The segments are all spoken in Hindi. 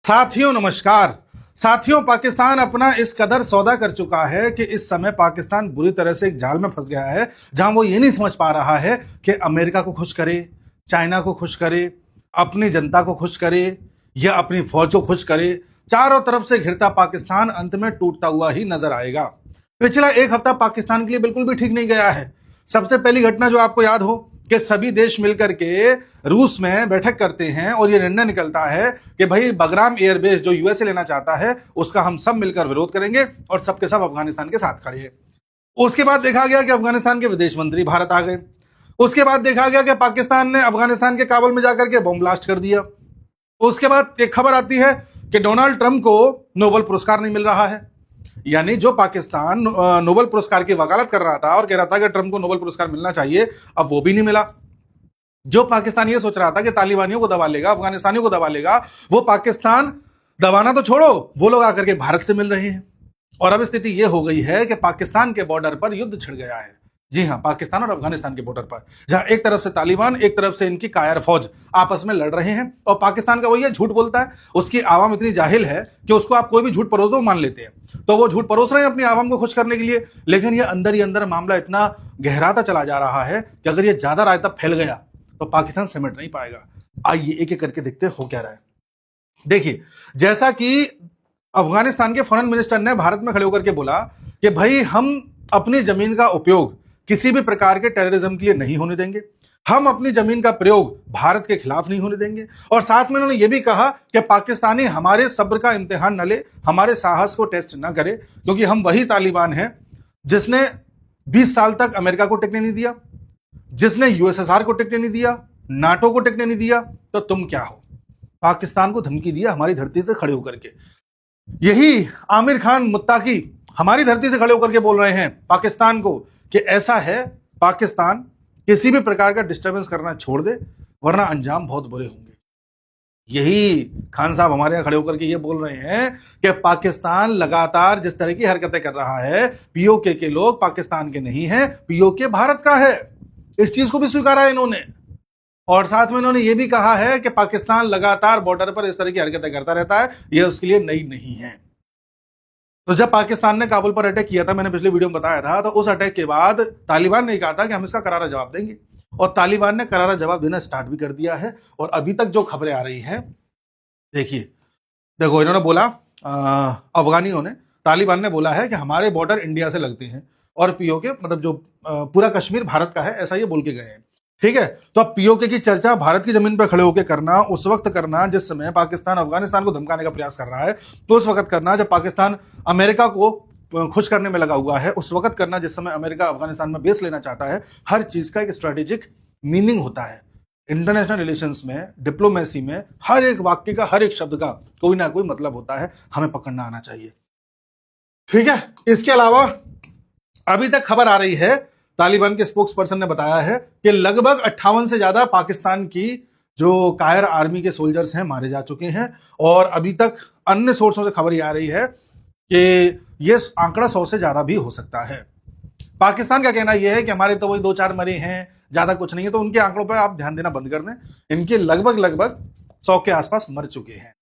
साथियों नमस्कार। साथियों, पाकिस्तान अपना इस कदर सौदा कर चुका है कि इस समय पाकिस्तान बुरी तरह से एक जाल में फंस गया है, जहां वो ये नहीं समझ पा रहा है कि अमेरिका को खुश करे, चाइना को खुश करे, अपनी जनता को खुश करे या अपनी फौज को खुश करे। चारों तरफ से घिरता पाकिस्तान अंत में टूटता हुआ ही नजर आएगा। पिछला एक हफ्ता पाकिस्तान के लिए बिल्कुल भी ठीक नहीं गया है। सबसे पहली घटना जो आपको याद हो कि सभी देश मिलकर के रूस में बैठक करते हैं और यह निर्णय निकलता है कि भाई बगराम एयरबेस जो यूएसए लेना चाहता है उसका हम सब मिलकर विरोध करेंगे और सबके सब अफगानिस्तान के साथ खड़े हैं। उसके बाद देखा गया कि अफगानिस्तान के विदेश मंत्री भारत आ गए। उसके बाद देखा गया कि पाकिस्तान ने अफगानिस्तान के काबुल में जाकर के बम ब्लास्ट कर दिया। उसके बाद एक खबर आती है कि डोनाल्ड ट्रंप को नोबेल पुरस्कार नहीं मिल रहा है। यानी जो पाकिस्तान नोबेल पुरस्कार की वकालत कर रहा था और कह रहा था कि ट्रंप को नोबेल पुरस्कार मिलना चाहिए, अब वो भी नहीं मिला। जो पाकिस्तान ये सोच रहा था कि तालिबानियों को दबा लेगा, अफगानिस्तानियों को दबा लेगा, वो पाकिस्तान दबाना तो छोड़ो, वो लोग आकर के भारत से मिल रहे हैं। और अब स्थिति यह हो गई है कि पाकिस्तान के बॉर्डर पर युद्ध छिड़ गया है। जी हां, पाकिस्तान और अफगानिस्तान के बॉर्डर पर, जहां एक तरफ से तालिबान, एक तरफ से इनकी कायर फौज आपस में लड़ रहे हैं। और पाकिस्तान का वही है, झूठ बोलता है। उसकी आवाम इतनी जाहिल है कि उसको आप कोई भी झूठ परोस दो मान लेते हैं। तो वो झूठ परोस रहे हैं अपनी आवाम को खुश करने के लिए, लेकिन ये अंदर ही अंदर मामला इतना गहराता चला जा रहा है कि अगर ये ज्यादा रायता फैल गया तो पाकिस्तान सिमट नहीं पाएगा। आइए एक एक करके देखते हो क्या रहा है। देखिए, जैसा कि अफगानिस्तान के फॉरेन मिनिस्टर ने भारत में खड़े होकर के बोला कि भाई हम अपनी जमीन का उपयोग किसी भी प्रकार के टेररिज्म के लिए नहीं होने देंगे, हम अपनी जमीन का प्रयोग भारत के खिलाफ नहीं होने देंगे। और साथ में उन्होंने यह भी कहा कि पाकिस्तानी हमारे सब्र का इम्तिहान न ले, हमारे साहस को टेस्ट न करे, क्योंकि हम वही तालिबान हैं जिसने 20 साल तक अमेरिका को टिकने नहीं दिया, जिसने यूएसएसआर को टिकने नहीं दिया, नाटो को टिकने नहीं दिया। तो तुम क्या हो? पाकिस्तान को धमकी दिया हमारी धरती से खड़े होकर के। यही आमिर खान मुत्ताकी हमारी धरती से खड़े होकर के बोल रहे हैं पाकिस्तान को कि ऐसा है, पाकिस्तान किसी भी प्रकार का डिस्टर्बेंस करना छोड़ दे, वरना अंजाम बहुत बुरे होंगे। यही खान साहब हमारे यहां खड़े होकर के ये बोल रहे हैं कि पाकिस्तान लगातार जिस तरह की हरकतें कर रहा है, पीओके के लोग पाकिस्तान के नहीं है, पीओके भारत का है। इस चीज को भी स्वीकारा है इन्होंने। और साथ में इन्होंने ये भी कहा है कि पाकिस्तान लगातार बॉर्डर पर इस तरह की हरकतें करता रहता है, यह उसके लिए नई नहीं है। तो जब पाकिस्तान ने काबुल पर अटैक किया था, मैंने पिछले वीडियो में बताया था, तो उस अटैक के बाद तालिबान ने कहा था कि हम इसका करारा जवाब देंगे, और तालिबान ने करारा जवाब देना स्टार्ट भी कर दिया है। और अभी तक जो खबरें आ रही हैं, देखो इन्होंने बोला, अफगानियों ने, तालिबान ने बोला है कि हमारे बॉर्डर इंडिया से लगते हैं और पीओके मतलब जो पूरा कश्मीर भारत का है, ऐसा ये बोल के गए हैं। ठीक है, तो अब पीओके की चर्चा भारत की जमीन पर खड़े होकर करना, उस वक्त करना जिस समय पाकिस्तान अफगानिस्तान को धमकाने का प्रयास कर रहा है, तो उस वक्त करना जब पाकिस्तान अमेरिका को खुश करने में लगा हुआ है, उस वक्त करना जिस समय अमेरिका अफगानिस्तान में बेस लेना चाहता है। हर चीज का एक स्ट्रेटेजिक मीनिंग होता है। इंटरनेशनल रिलेशंस में, डिप्लोमेसी में हर एक वाक्य का, हर एक शब्द का कोई ना कोई मतलब होता है, हमें पकड़ना आना चाहिए। ठीक है, इसके अलावा अभी तक खबर आ रही है, तालिबान के स्पोक्स पर्सन ने बताया है कि लगभग 58 से ज्यादा पाकिस्तान की जो कायर आर्मी के सोल्जर्स हैं मारे जा चुके हैं। और अभी तक अन्य सोर्सों से खबर ये आ रही है कि यह आंकड़ा 100 से ज्यादा भी हो सकता है। पाकिस्तान का कहना यह है कि हमारे तो वही 2-4 मरे हैं, ज्यादा कुछ नहीं है। तो उनके आंकड़ों पर आप ध्यान देना बंद कर दें, इनके लगभग 100 के आसपास मर चुके हैं।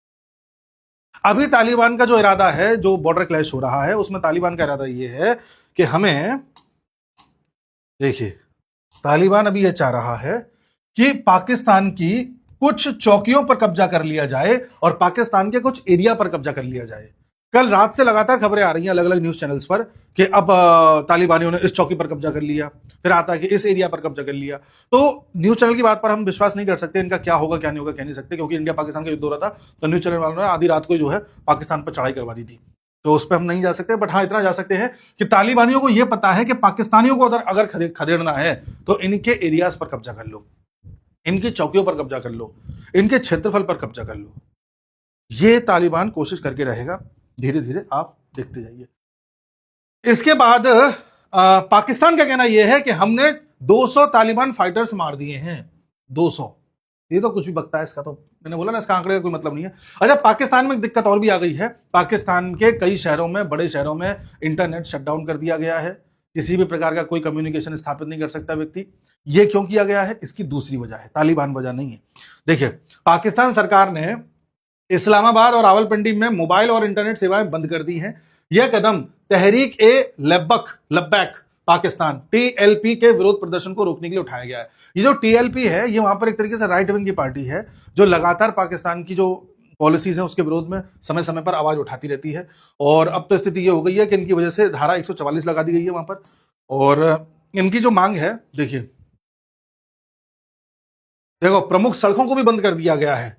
अभी तालिबान का जो इरादा है, जो बॉर्डर क्लैश हो रहा है, उसमें तालिबान का इरादा यह है कि हमें, देखिए, तालिबान अभी यह चाह रहा है कि पाकिस्तान की कुछ चौकियों पर कब्जा कर लिया जाए और पाकिस्तान के कुछ एरिया पर कब्जा कर लिया जाए। कल रात से लगातार खबरें आ रही हैं अलग अलग न्यूज चैनल्स पर कि अब तालिबानियों ने इस चौकी पर कब्जा कर लिया, फिर आता है कि इस एरिया पर कब्जा कर लिया। तो न्यूज चैनल की बात पर हम विश्वास नहीं कर सकते, इनका क्या होगा क्या नहीं होगा कह नहीं सकते, क्योंकि इंडिया पाकिस्तान का युद्ध हो रहा था तो न्यूज चैनल वालों ने आधी रात को जो है पाकिस्तान पर चढ़ाई करवा दी थी। तो उस पर हम नहीं जा सकते, बट हाँ इतना जा सकते हैं कि तालिबानियों को यह पता है कि पाकिस्तानियों को अगर खदेड़ना है तो इनके एरियाज पर कब्जा कर लो, इनकी चौकियों पर कब्जा कर लो, इनके क्षेत्रफल पर कब्जा कर लो। ये तालिबान कोशिश करके रहेगा, धीरे धीरे आप देखते जाइए। इसके बाद पाकिस्तान का कहना यह है कि हमने 200 तालिबान फाइटर्स मार दिए हैं। 200, ये तो कुछ भी बकता है इसका, तो मैंने बोला ना इसका आंकड़े का कोई मतलब नहीं है। अच्छा, पाकिस्तान में एक दिक्कत और भी आ गई है। पाकिस्तान के कई शहरों में, बड़े शहरों में इंटरनेट शटडाउन कर दिया गया है, किसी भी प्रकार का कोई कम्युनिकेशन स्थापित नहीं कर सकता व्यक्ति। ये क्यों किया गया है? इसकी दूसरी वजह है, तालिबान वजह नहीं है। देखिए, पाकिस्तान सरकार ने इस्लामाबाद और रावलपिंडी में मोबाइल और इंटरनेट सेवाएं बंद कर दी हैं। यह कदम तहरीक ए लब्बैक पाकिस्तान टीएलपी के विरोध प्रदर्शन को रोकने के लिए उठाया गया है। ये जो टीएलपी है, ये वहां पर एक तरीके से राइट विंग की पार्टी है जो लगातार पाकिस्तान की जो पॉलिसीज है उसके विरोध में समय समय पर आवाज उठाती रहती है। और अब तो स्थिति ये हो गई है कि इनकी वजह से धारा 144 लगा दी गई है वहां पर। और इनकी जो मांग है, देखिए, देखो, प्रमुख सड़कों को भी बंद कर दिया गया है,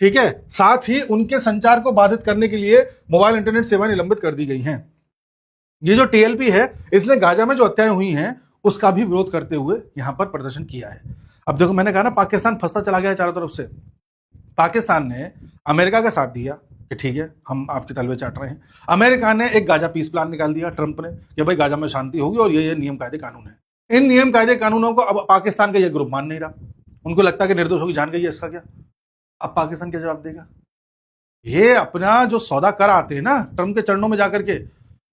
ठीक है। साथ ही उनके संचार को बाधित करने के लिए मोबाइल इंटरनेट सेवाएं निलंबित कर दी गई हैं। ये जो टीएलपी है, इसने गाजा में जो हत्याएं हुई हैं उसका भी विरोध करते हुए यहां पर प्रदर्शन किया है। अब देखो, मैंने कहा ना, पाकिस्तान फंसता चला गया है चारों तरफ से। पाकिस्तान ने अमेरिका का साथ दिया कि ठीक है, हम आपके तलवे चाट रहे हैं। अमेरिका ने एक गाजा पीस प्लान निकाल दिया, ट्रंप ने, कि भाई गाजा में शांति होगी और ये नियम कायदे कानून है। इन नियम कायदे कानूनों को अब पाकिस्तान का ये ग्रुप मान नहीं रहा। उनको लगता है कि निर्दोषों की जान गई है, इसका क्या। अब पाकिस्तान क्या जवाब देगा? ये अपना जो सौदा कर आते हैं ना ट्रंप के चरणों में जाकर के,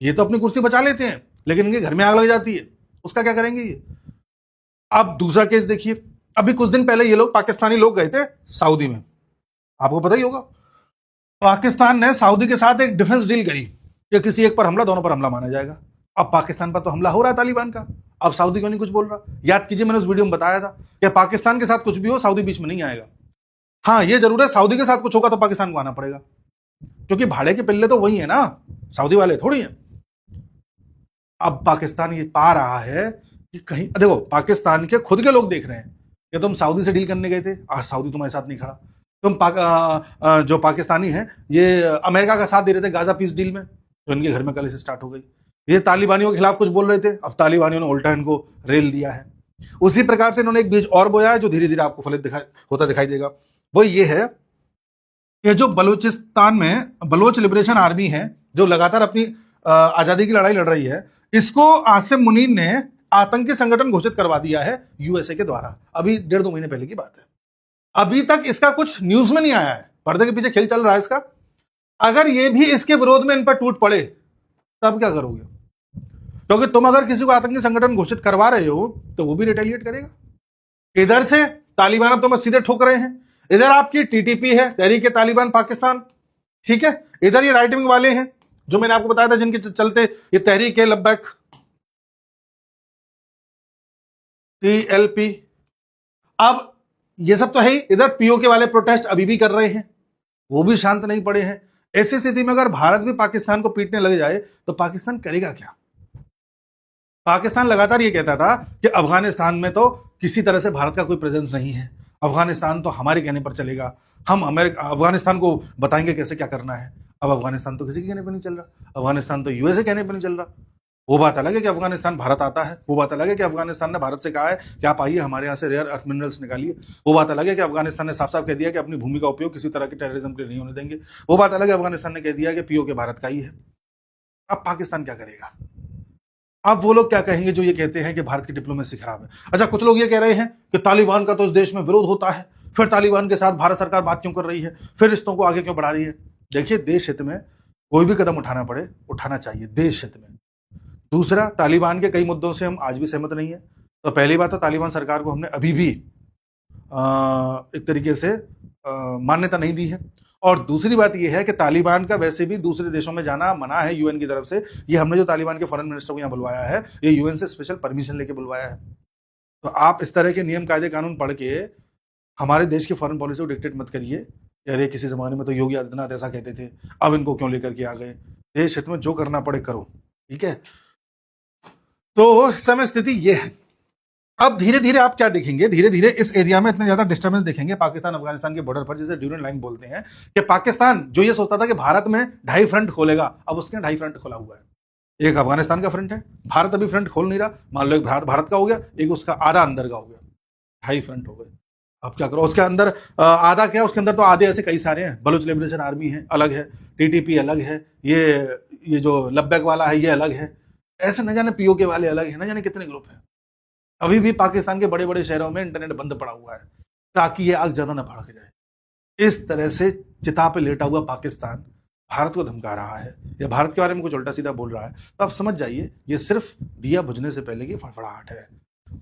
ये तो अपनी कुर्सी बचा लेते हैं, लेकिन इनके घर में आग लग जाती है, उसका क्या करेंगे ये? अब दूसरा केस देखिए, अभी कुछ दिन पहले ये लोग, पाकिस्तानी लोग, गए थे सऊदी में, आपको पता ही होगा। पाकिस्तान ने सऊदी के साथ एक डिफेंस डील करी कि किसी एक पर हमला, दोनों पर हमला माना जाएगा। अब पाकिस्तान पर तो हमला हो रहा है तालिबान का, अब सऊदी क्यों नहीं कुछ बोल रहा? याद कीजिए, मैंने उस वीडियो में बताया था कि पाकिस्तान के साथ कुछ भी हो, सऊदी बीच में नहीं आएगा। हाँ, ये जरूर है, सऊदी के साथ कुछ होगा तो पाकिस्तान को आना पड़ेगा, क्योंकि भाड़े के पिल्ले तो वही है ना, सऊदी वाले थोड़ी हैं। अब पाकिस्तान ये पा रहा है कि कहीं, देखो, पाकिस्तान के खुद के लोग देख रहे हैं कि तुम सऊदी से डील करने गए थे, आज सऊदी तुम्हारे साथ नहीं खड़ा। तुम जो पाकिस्तानी हैं, ये अमेरिका का साथ दे रहे थे गाजा पीस डील में, तो इनके घर में कल से स्टार्ट हो गई। ये तालिबानियों के खिलाफ कुछ बोल रहे थे, अब तालिबानियों ने उल्टा इनको रेल दिया है। उसी प्रकार से इन्होंने एक बीज और बोया है जो धीरे धीरे आपको फलित होता दिखाई देगा। वो ये है कि जो बलूचिस्तान में बलोच लिबरेशन आर्मी है, जो लगातार अपनी आजादी की लड़ाई लड़ रही है, इसको आसिम मुनीर ने आतंकी संगठन घोषित करवा दिया है यूएसए के द्वारा। अभी 1.5-2 महीने पहले की बात है। अभी तक इसका कुछ न्यूज में नहीं आया है, पर्दे के पीछे खेल चल रहा है इसका। अगर ये भी इसके विरोध में इन पर टूट पड़े तब क्या करोगे? क्योंकि तुम अगर किसी को आतंकी संगठन घोषित करवा रहे हो तो वो भी रिटेलिएट करेगा। इधर से तालिबान अब तुम्हें सीधे ठोक रहे हैं, इधर आपकी टीटीपी है, तहरीक तालिबान पाकिस्तान, ठीक है, इधर ये राइट विंग वाले हैं जो मैंने आपको बताया था, जिनके चलते ये तहरीक लब्बैक टीएलपी। अब ये सब तो है ही, इधर पीओके वाले प्रोटेस्ट अभी भी कर रहे हैं, वो भी शांत नहीं पड़े हैं। ऐसी स्थिति में अगर भारत भी पाकिस्तान को पीटने लग जाए तो पाकिस्तान करेगा क्या? पाकिस्तान लगातार ये कहता था कि अफगानिस्तान में तो किसी तरह से भारत का कोई प्रेजेंस नहीं है, अफगानिस्तान तो हमारे कहने पर चलेगा, हम अफगानिस्तान को बताएंगे कैसे क्या करना है। अब अफगानिस्तान तो किसी के कहने पर नहीं चल रहा, अफगानिस्तान तो यूएसए कहने पर नहीं चल रहा। वो बात अलग है कि अफगानिस्तान भारत आता है, वो बात अलग है कि अफगानिस्तान ने भारत से कहा है कि आप आइए हमारे यहाँ से रेयर अर्थ मिनरल्स निकालिए, वो बात अलग है कि अफगानिस्तान ने साफ साफ कह दिया कि अपनी भूमि का उपयोग किसी तरह के टेररिज्म के लिए नहीं होने देंगे, वो बात अलग है अफगानिस्तान ने कह दिया कि पीओके भारत का ही है। अब पाकिस्तान क्या करेगा? अब वो लोग क्या कहेंगे जो ये कहते हैं कि भारत की डिप्लोमेसी खराब है? अच्छा, कुछ लोग ये कह रहे हैं कि तालिबान का तो इस देश में विरोध होता है, फिर तालिबान के साथ भारत सरकार बात क्यों कर रही है, फिर रिश्तों को आगे क्यों बढ़ा रही है? देखिए, देश हित में कोई भी कदम उठाना पड़े, उठाना चाहिए देश हित में। दूसरा, तालिबान के कई मुद्दों से हम आज भी सहमत नहीं है। तो पहली बात तो तालिबान सरकार को हमने अभी भी एक तरीके से मान्यता नहीं दी है। और दूसरी बात यह है कि तालिबान का वैसे भी दूसरे देशों में जाना मना है यूएन की तरफ से। ये हमने जो तालिबान के फॉरेन मिनिस्टर को यहाँ बुलवाया है, ये यूएन से स्पेशल परमिशन लेके बुलवाया है। तो आप इस तरह के नियम कायदे कानून पढ़ के हमारे देश की फॉरेन पॉलिसी को डिक्टेट मत करिए। अरे किसी जमाने में तो योगी आदित्यनाथ ऐसा कहते थे, अब इनको क्यों लेकर के आ गए? देश हित में जो करना पड़े करो, ठीक है। तो इस समय स्थिति ये है। अब धीरे धीरे आप क्या देखेंगे, धीरे धीरे इस एरिया में इतने ज्यादा डिस्टर्बेंस देखेंगे पाकिस्तान अफगानिस्तान के बॉर्डर पर, जिसे ड्यूरेंट लाइन बोलते हैं, कि पाकिस्तान जो ये सोचता था कि भारत में 2.5 फ्रंट खोलेगा, अब उसके 2.5 फ्रंट खोला हुआ है। एक अफगानिस्तान का फ्रंट है, भारत अभी फ्रंट खोल नहीं रहा, मान लो एक भारत का हो गया, एक उसका आधा अंदर का हो गया, 2.5 फ्रंट हो गए। अब क्या करो? उसके अंदर आधा क्या, उसके अंदर तो आधे ऐसे कई सारे हैं। बलूच लिबरेशन आर्मी है, अलग है, टीटीपी अलग है, ये जो लब्बैक वाला है ये अलग है, ऐसे न जाने पीओके वाले अलग है, न जाने कितने ग्रुप हैं। अभी भी पाकिस्तान के बड़े बड़े शहरों में इंटरनेट बंद पड़ा हुआ है ताकि ये आग ज्यादा न भड़क जाए। इस तरह से चिता पे लेटा हुआ पाकिस्तान भारत को धमका रहा है या भारत के बारे में कुछ उल्टा सीधा बोल रहा है, तो आप समझ जाइए ये सिर्फ दिया बुझने से पहले की फड़फड़ाहट है।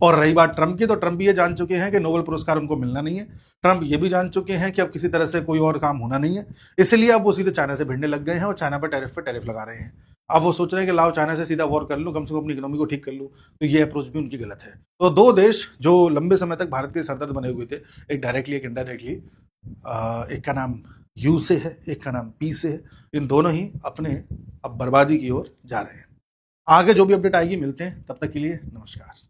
और रही बात ट्रंप की, तो ट्रंप ये जान चुके हैं कि नोबेल पुरस्कार उनको मिलना नहीं है। ट्रंप ये भी जान चुके हैं कि अब किसी तरह से कोई और काम होना नहीं है, इसलिए अब वो सीधे चाइना से भिड़ने लग गए हैं और चाइना पर टैरिफ लगा रहे हैं। अब वो सोच रहे हैं कि लाओ चाइना से सीधा वॉर कर लूं, कम से कम अपनी इकोनॉमी को ठीक कर लूं। तो ये अप्रोच भी उनकी गलत है। तो दो देश जो लंबे समय तक भारत के सरदर्द बने हुए थे, एक डायरेक्टली एक इनडायरेक्टली, एक का नाम यू से है, एक का नाम पी से है, इन दोनों ही अपने अब बर्बादी की ओर जा रहे हैं। आगे जो भी अपडेट आएगी मिलते हैं, तब तक के लिए नमस्कार।